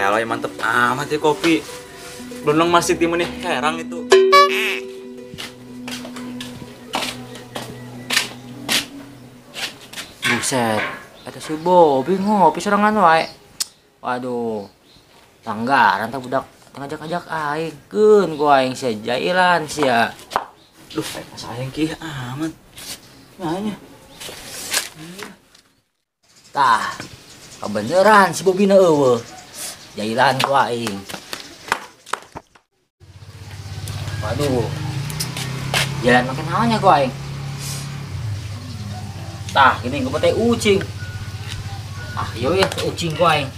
Elay mantep amat ya kopi. Belum masih timun nih herang itu. Buset, kata si Bobi ngopi serangan wae. Waduh, langgaran tak budak ngajak-ngajak aing. Keun ku aing sia jailan sia. Duh, sayang ki amat. Nanya. Tah, kebeneran si Bobi na eueuh. Jailan ku aing. Waduh. Jalan makin naonnya ku aing. Tah, gini gue teh ucing. Ah, yo ya ucing ku aing.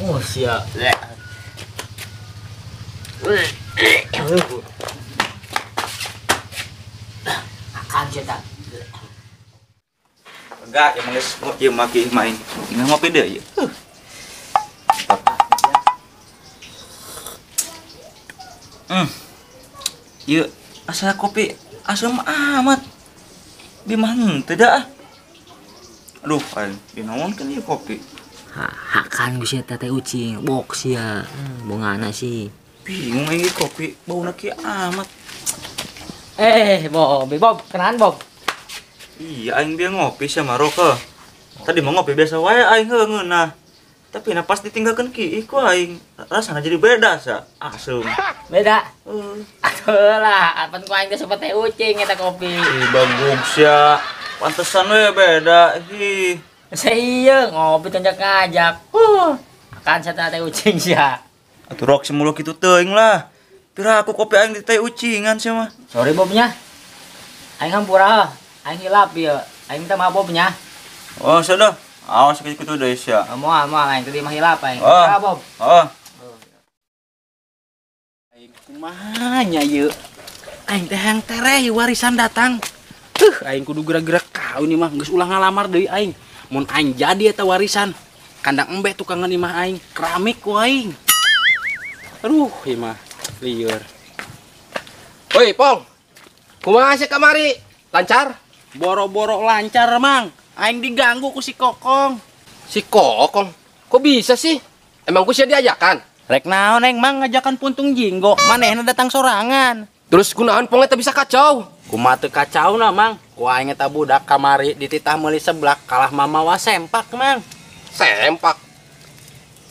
Oh, sia. Akan cetak. Enggak, emang geus ngopi maki main. Ini ngopi deh ya. Iya, asa kopi asam amat. Di mana tidak? Aduh, kan dinaon kan ieu kopi. Hakan geus eta teh ucing, box ya. Bongana sih. Bingung ini kopi, bauna kieu amat. Bob, kenalan Bob. Iya, aing dia ngopi sama Roka. Tadi mau ngopi biasa wae aing heungeun nah. Tapi pas ditinggalkan ki iku aing rasana jadi beda sa. Asem. Beda. Atuh lah, apan ku aing teh sobat teh ucing eta kopi. Ih, bagus ya. Pantesan we beda. Ih. Saya ngopi tunjak ngajak. Akan saya teh ucing sia. Atuh rok semulu kitu teuing lah. Pira aku kopi aing di teh ucingan sia mah. Sorry Bobnya. Aing hampura. Aing hilap ya. Aing minta maaf Bobnya. Oh, sudah. Awas kitu deui sia. Moal aing tadi mah hilap aing. Oh. Bob. Oh. Aing kumaha nya ieu? Aing teh hayang tereh warisan datang. Aing kudu gerak-gerak kawin ieu mah geus ulah ngalamar deui aing. Mun aing jadi eta warisan, kandang embe tukangan imah aing, keramik ku aing. Aduh, ieu mah lieur. Woi, Pong. Kumaha sih kamari? Lancar? Boro-boro lancar, Mang. Aing diganggu ku si Kokong. Si Kokong? Kok bisa sih? Emang ku sia diajakan? Rek naon aing Mang ngajakan puntung jinggo, manehna datang sorangan. Terus kunaon Pong eta bisa kacau? Kumaha teu kacau na Mang. Ku aing eta budak kamari dititah meuli seblak kalah mamawa sempak Mang. Sempak?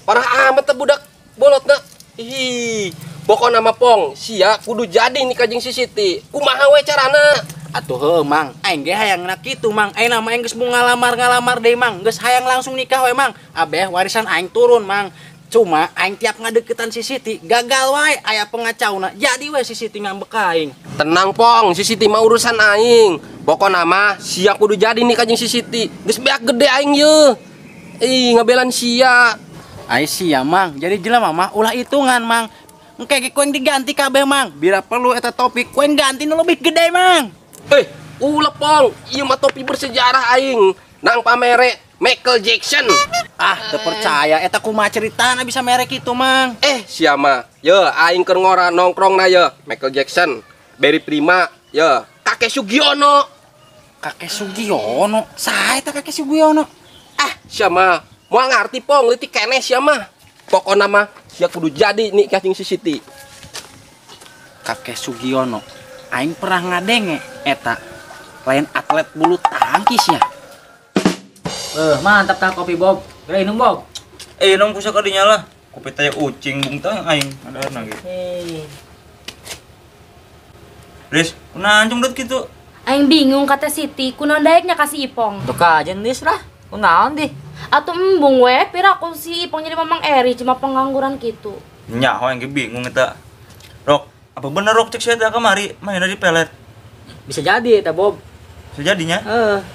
Parah amat teh budak bolotna. Ih, pokona mah Pong, sia kudu jadi nikah jeung si Siti. Kumaha we carana? Atuh heuh Mang, aing ge hayangna kitu Mang. Ayeuna mah aing geus mau ngalamar deui Mang, geus hayang langsung nikah we Mang. Abeh warisan aing turun Mang. Cuma aing tiap ngadeukeutan si Siti gagal wae aya pengacauna. Jadi we si Siti ngambek ka aing. Tenang Pong, si Siti mah urusan aing. Pokona mah sia kudu jadi nikah jeung si Siti. Geus beak gede aing yeuh. Ih, ngabelan sia. Ai sia Mang, jadi jelema mah ulah hitungan Mang. Engke koeng diganti kabeh Mang. Bila perlu eta topi koeng ganti nu lebih gede Mang. Ulah Pong, ieu mah topi bersejarah aing. Nang pamere Michael Jackson. Ah, teu percaya eta kumaha ceritana bisa merek itu Mang. Sia mah. Ye, aing keur ngora nongkrongna ye. Michael Jackson, Barry Prima, ye, Kakek Sugiono. Kakek Sugiono? Saha eta Kakek Sugiono? Sia mah. Moal ngarti Pong, leutik keneh sia mah. Pokona mah sia kudu jadi nikah jeung si Siti. Kakek Sugiono. Aing pernah ngadenge eta. Lain atlet bulu tangkis ya. Mantap tah kopi Bob. Kira inung Bob. Nong pusa ka dinya lah. Kopi teh ucing bung teh aing ada gitu. Riz, kunaon anjung deut kitu? Aing bingung kata Siti, kunaon daeknya kasih Ipong. Tuh ka jenis lah. Kunaon di? Atuh embung we, pira ku si Ipong jadi Mamang Eri cuma pengangguran gitu. Nya, aing ge bingung eta. Rok, apa bener Rok cek sia teh kamari mainna di pelet? Bisa jadi eta Bob. Sejadinya?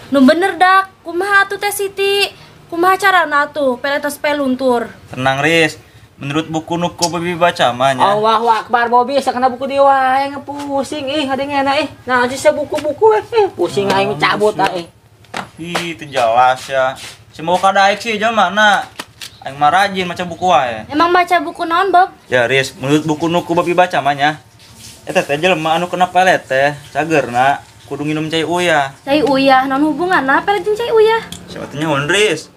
Nu bener dak, kumaha atuh teh Siti? Kumaha carana atuh peletos peluntur? Tenang Riz. Menurut buku nuku Bobi baca mah nya. Allahu Akbar Bobi, sakana buku dia wae ngepusing hadengena Nah, sisa buku-buku pusing aing cabut Ih, itu jelas ya. Si mau kadaik sih jelema na. Aing mah rajin maca buku wae. Emang baca buku naon, Bob? Ya Riz, menurut buku nuku Bobi baca mah nya. Eta teh jelema anu kena pelet teh, cagerna kudu nginum cai uyah. Cai uyah, naon hubunganna pelet jeung cai uyah? Siapa teh nyaon Riz?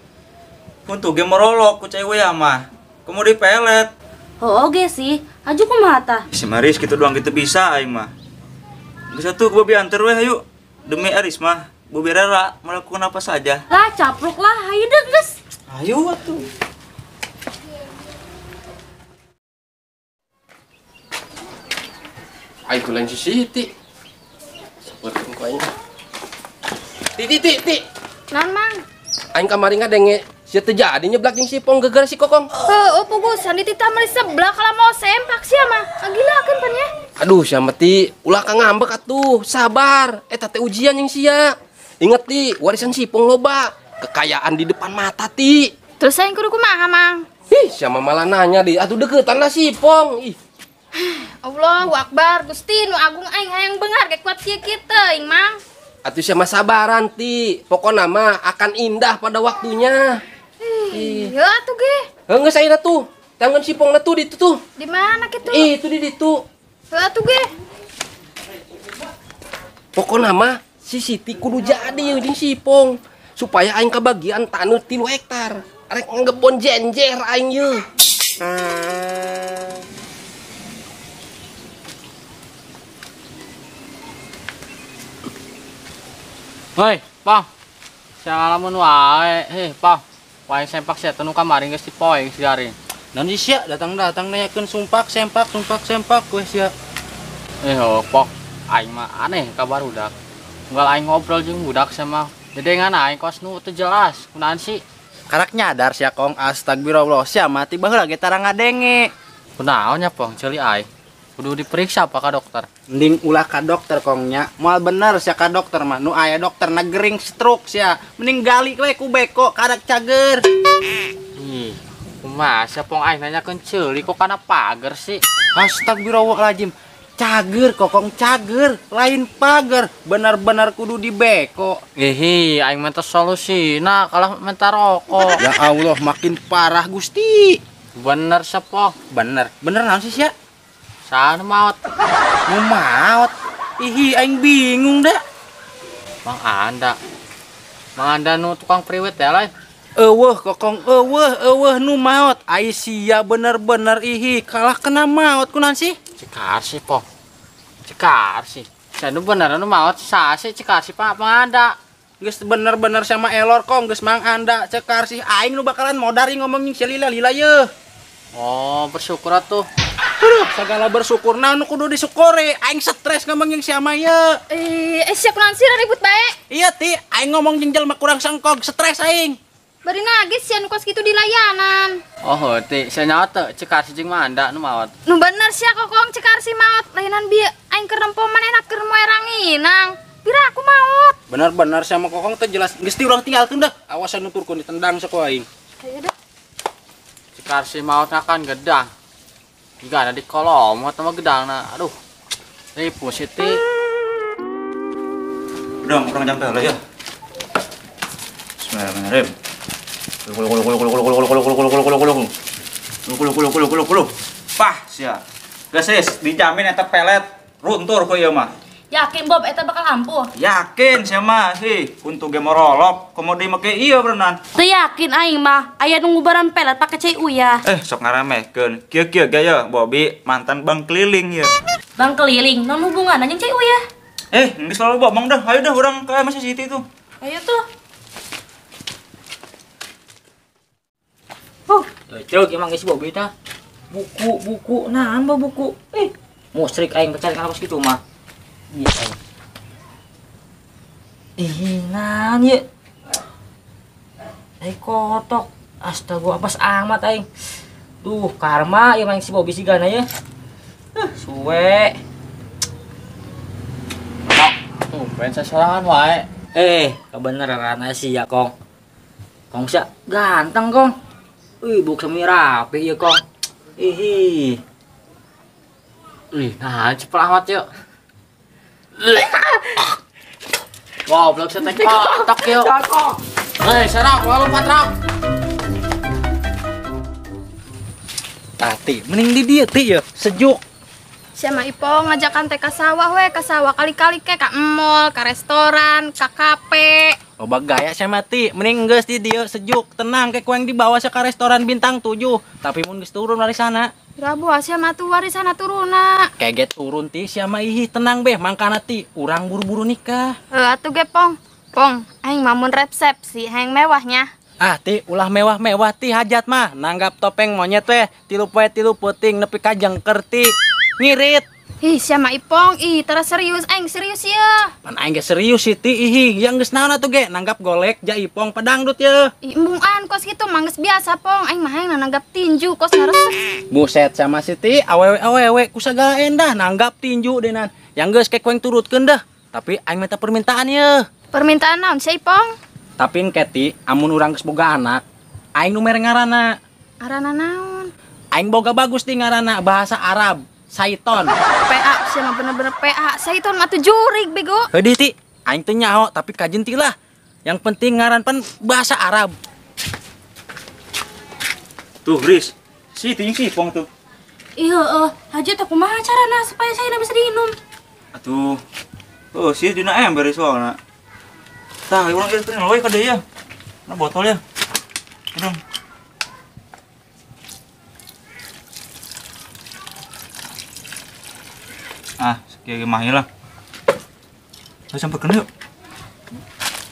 Untuk game merolok ku cewek ya mah. Kamu di pelet. Oh, oke sih. Aju kumaha tah? Si Maris gitu doang gitu bisa aing mah. Bisa tuh Bobi anter weh ayo. Demi Aris mah. Bobi rela melakukan apa saja. Lah, capruk lah. Hayu deh, geus. Ayo atuh. Aing kulan si Siti. Seperti ku aing. Ti. Naon, Mang? Aing kamari ngadenge sia teu jadi nyeblak jeung Sipong gara-gara si Kokong. Heueuh, pugusan di titah mah di sebelah kalau mau sempak sia mah. Ngagilakeun pan ya. Aduh, sia mah ti, ulah ka ngambek atuh. Sabar, eta teh ujian yang sia. Ingat ti, warisan Sipong loba. Kekayaan di depan mata ti. Terus aing kudu kumaha, Mang? Ih, sia mah malah nanya di atuh deukeutan lah Sipong. Ih, Allahu Akbar, Gusti nu agung aing hayang beungar ge kuat kieu kieu teuing, Mang. atuh sia mah sabaran ti. Pokona mah akan indah pada waktunya. Iya atuh ge. Geus ayeuna tuh. Tangan Sipong na tuh ditu tuh. Di mana kitu? Itu di ditu. Heuh atuh ge. Pokoknya mah si Siti kudu jadi jeung Sipong supaya aing kebagian taneuh 3 hektar. Arek ngebon jenjer aing ye. Hei, Pang. Salamun wae. Heh, Pang. Wae sempak sia teu nu kamari geus dipoe sigari. Naon sia datang-datang nanyakeun sumpak sempak we sia. Oh, Pok. Aing mah aneh ka barudak. Unggal aing ngobrol jeung budak sama dedengan aing kos nu teu jelas. Kunaon sih? Karak nyadar sia Kong. Astagfirullah, sia mah tiba heula ge tara ngadenge. Kunaon nya, Pong? Ceuli aing. Kudu diperiksa apa ka dokter? Mending ulah ka dokter Kongnya. Moal bener sia ka dokter mah. Nu aya dokter na gering stroke sia. Mending gali we ku beko kadak cager. Ih, kumaha sia Pong aing nanyakeun ceuli kok kana pager sih? Astagfirullahaladzim. Cager kokong cager, lain pager. Benar-benar kudu dibeko. Hihi, aing minta solusi. Nah, kalau minta rokok. Ya Allah, makin parah Gusti. Bener sepok. Bener naon sih sia? Sana maot. Nu maot. Ihi, aing bingung dah. Mang Anda nu tukang priwet ya lain. Kokong eueuh nu maot. Ai sia bener-bener ihi kalah kena maot kunaon sih? Cekar sih, Pong. Cekar sih. Saya nu bener nu maot sase cekar sih Pak Anda. Geus bener-bener sama elor Kong geus Mang Anda cekar sih aing nu bakalan modari ngomongin si lila ye. Oh, bersyukur atuh. Aduh, segala bersyukur naon kudu disyukuri. Aing stres ngomong jeung si Amaya. Sia kunaon sih ribut bae? Iya, Ti. Aing ngomong jeung jelema kurang sengkog, stres aing. Bari nagis sia nu kos kitu di layanan. Oh, Ti. Sia nyawa teu cekar si jeung Manda nu maot. Nu bener sia Kokong cekar si maot. Layanan bieu aing keur nempo manehna keur moe ranginang. Pira aku maot. Bener-bener sama Kokong teh jelas geus ti urang tinggalkeun dah. Awas anu turkeun ditendang saku aing. Hayu dah. Cekar si maotna kan gedang. Jika ada di kolom atau gedangna. Aduh. Ribu Siti. Udah, kurang nyampe lah ya. Bismillahirrahmanirrahim. Pah, sia. Geus dijamin eta pelet runtur ku ieu mah. Yakin Bob eta bakal ampuh? Yakin sia mah sih, untuk game rolok komodi make ieu berenang. Teu yakin aing mah aya nu ngubaran pelet pake cai uyah. Sok ngaremekeun. Kieu gaya Bobi mantan bang keliling ya. Bang keliling, non hubunganna jeung cai uyah? Geus selalu bomong dah. Ayo dah urang ke Mas Siti tuh. Ayo tuh. Cek emang geus Bobi tah. Buku, naon bawa buku? Musrik aing pecan kana kitu mah. Iya aing. Naon ye? Ai kotok. Astaga, apes amat aing. Duh, karma ieu mang si Bobi sigana ye. Suwe. Pengen sasarangan wae. Kebeneran sih ya, Kong. Kong sia ganteng, Kong. Buk semi rapi ya, Kong. Nah, cepet amat yuk. Wow, blok setek kotak yuk. Serak, walau patrak. Tati, mending di dia Ti ya, sejuk. Sia mah Ipong ngajakan teh ka sawah we, ka sawah kali-kali ke ka mall, ka restoran, ka kafe. Loba gaya sama ti, mending geus di dieu sejuk, tenang kayak kueng dibawa ke restoran bintang 7. Tapi mun geus turun dari sana. Rabu sia mah tuh warisan turuna. Kaget turun ti sia mah ih tenang beh mangkana ti, urang buru-buru nikah. Atuh ge Pong. Pong, aing mamun resepsi hayang mewahnya. Ah ti ulah mewah-mewah ti hajat mah, nanggap topeng monyet weh, tilu puting nepi ka jengker ti. Ngirit. Ih, sia mah Ipong, ih terus serius aing serius ya. Pan aing ge serius sih ti ih, yang geus naon atuh ge, nanggap golek ja Ipong padangdut ya. Ih, embungan kos gitu mah geus biasa Pong, aing mah hayang nanggap tinju kos ngaresep. Buset sama Siti, awewe ku sagala endah nanggap tinju denan. Yang geus kek kueng turutkeun dah. Tapi aing minta permintaan ye. Permintaan naon sih Ipong? Tapi Keti, amun urang geus boga anak, aing nu mere ngaranna. Arana naon? Aing boga bagus di ngaranna bahasa Arab, Saiton. PA, sia mah bener-bener PA. Saiton mah tuh jurig bego. Heudeui ti, aing teu nyaho tapi kajen ti lah. Yang penting ngaran pan bahasa Arab. Tuh, Riz. Si ting si Pong tuh. Iya, hajat aku mah carana supaya saya bisa diinum. Atuh. Oh, si dina ember soalna. Tah, urang ieu teh loe ka deui ya. Na botol ya. Minum. Ah, sekieu mah lah. Ayo sampeurkeun yuk.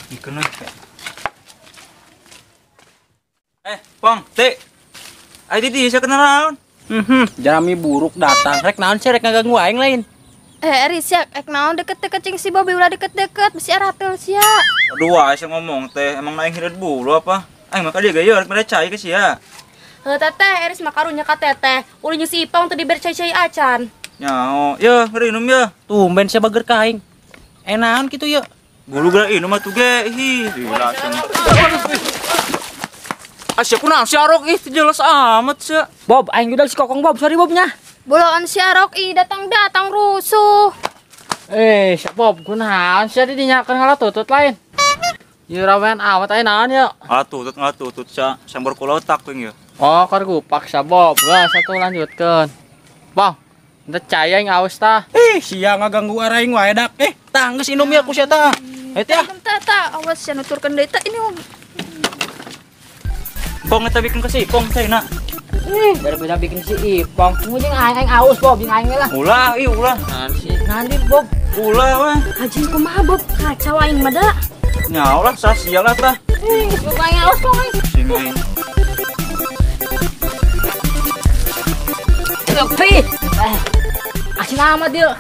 Dikeun we. Pong, Teh. Ai di sia kenalan. Jarami buruk datang. Rek naon sih rek ngaganggu aing lain. Risyak, ek naon deket-deket cing si Bobby ulah deket-deket besi aratel sia. Aduh, aya ngomong teh, emang naik hirit bulu apa? Aing mah ka dieu gaya rek cai ke sia. Heuh teteh, eris mah karunya ka teteh. Ulinya si Ipong teh diberi cai-cai acan. Nyao, ya ngeri minum ya. Tumben sia bager ka aing. Enaon kitu ye. Bulu geura inum atuh ge. Hi, dilasan. Asya kunaon si Arok ih, jelas amat sia. Bob, aing udah si kokong Bob, sorry Bobnya. Boloan si Arok datang-datang rusuh. Si Bob, kunaon sia di dinya kan ngalah tutut lain. Ieu rawean awat aya naon ya? Ngatutut sia, sambor kula otak teuing ya. Oh, kargu paksa Bob. Geus satu lanjutkeun. Bang, ente cai aing aus tah. Sia ngaganggu araing wae dak. Tah geus inum ya ku sia tah. Teh. Tata, awas sia nuturkeun deui teh ini. Pong eta bikin ke si Pong teh na. Daripada bikin si Ipong, mungkin aing aus Bob, jeung aing lah. Ulah, ulah. Nanti Bob. Ulah we. Haji kumaha Bob, kacau aing mah da. Nyao lah sia lah tah. Geus aing aus Bob. Sing aing. Pi. Asin amat dia.